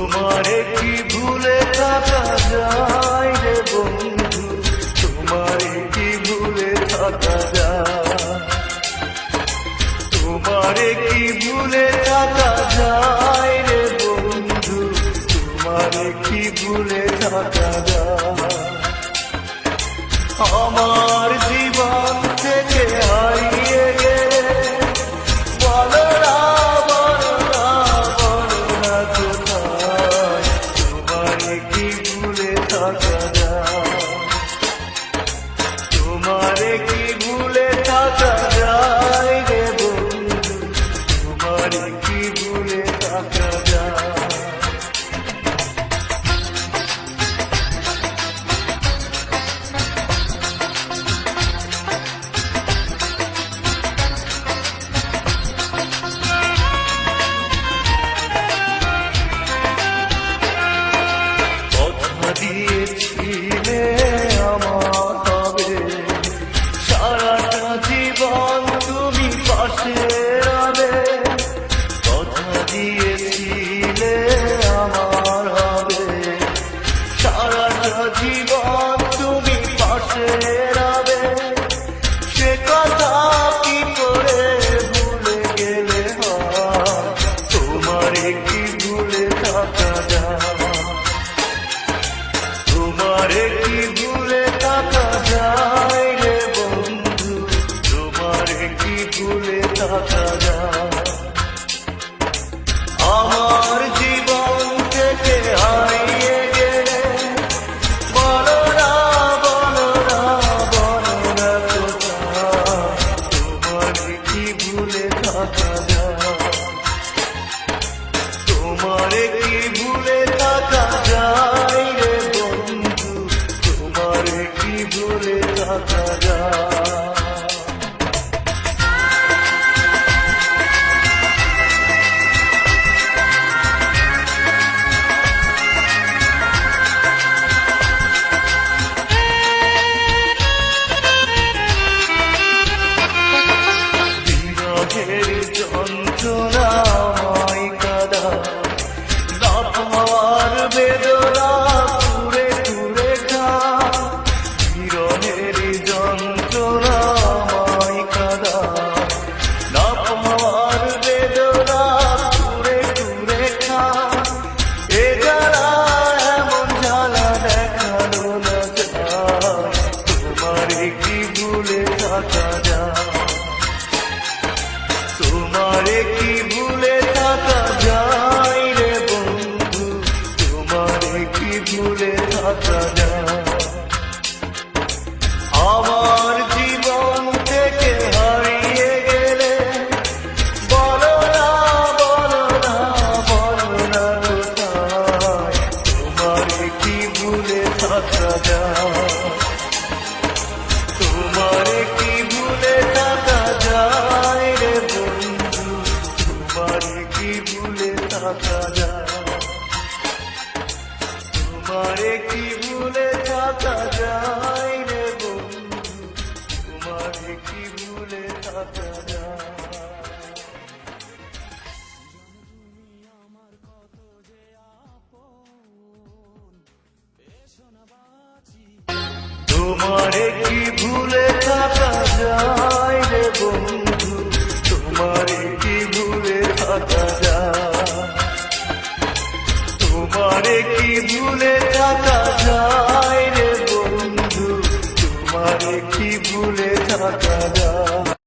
তোমারে কি ভুলে থাকা যায় রে বন্ধু, তোমারে কি ভুলে থাকা যায়, তোমারে কি ভুলে থাকা যায় রে বন্ধু, তোমারে কি ভুলে থাকা যায়। আমার জীবন থেকে হারিয়ে গেলে বলো না, বলো না, বলো না কোথায়, তোমারে কি ভুলে থাকা যায়, তোমারে কি ভুলে থাকা যায় রে বন্ধু, তোমারে কি ভুলে থাকা যায়। দিয়েছিলে আমার হবে সারাটা জীবন তুমি পাশে রবে, কথা দিয়েছিলে আমার হবে সারাটা জীবন তুমি পাশে রবে, সে কথা কি করে ভুলে গেলে হয়, তোমারে কি ভুলে থাকা যায়, তোমারে কি ভুলে থাকা যায় রে বন্ধু, তোমারে কি ভুলে থাকা যায়। আমার জীবন থেকে হারিয়ে গেলে বলো না, বলো না, বলো না কোথায়, তোমারে কি ভুলে থাকা যায়, তোমারে কি ভুলে থাকা যায় রে বন্ধু, তোমারে কি ভুলে থাকা যায়। বিরহের যন্ত্রণাময় কাদা, না পাওয়ার বেদনা তুরে তুরে খা, বিরহের যন্ত্রণাময় কাদা, না পাওয়ার বেদনা তুরে তুরে খা, এ জ্বালা এমন জ্বালা দেখানো না যায়, তোমারে কি ভুলে থাকা যায়, তোমারে কি ভুলে থাকা যায় রে বন্ধু, তোমারে কি ভুলে থাকা যায়। আমার জীবন থেকে হারিয়ে গেলে বলো না, বলো না, বলো না কোথায়, তোমারে কি ভুলে থাকা যায়, তোমারে কি ভুলে থাকা যায় রে বন্ধু, তোমারে কি ভুলে থাকা যায়, তোমারে কি ভুলে থাকা যায় রে বন্ধু, তোমারে কি ভুলে থাকা যায়। তোমারে কি ভুলে থাকা যায় রে বন্ধু, তোমারে কি ভুলে থাকা যায়, তোমারে কি ভুলে থাকা যায় রে বন্ধু, তোমারে কি ভুলে থাকা যায়।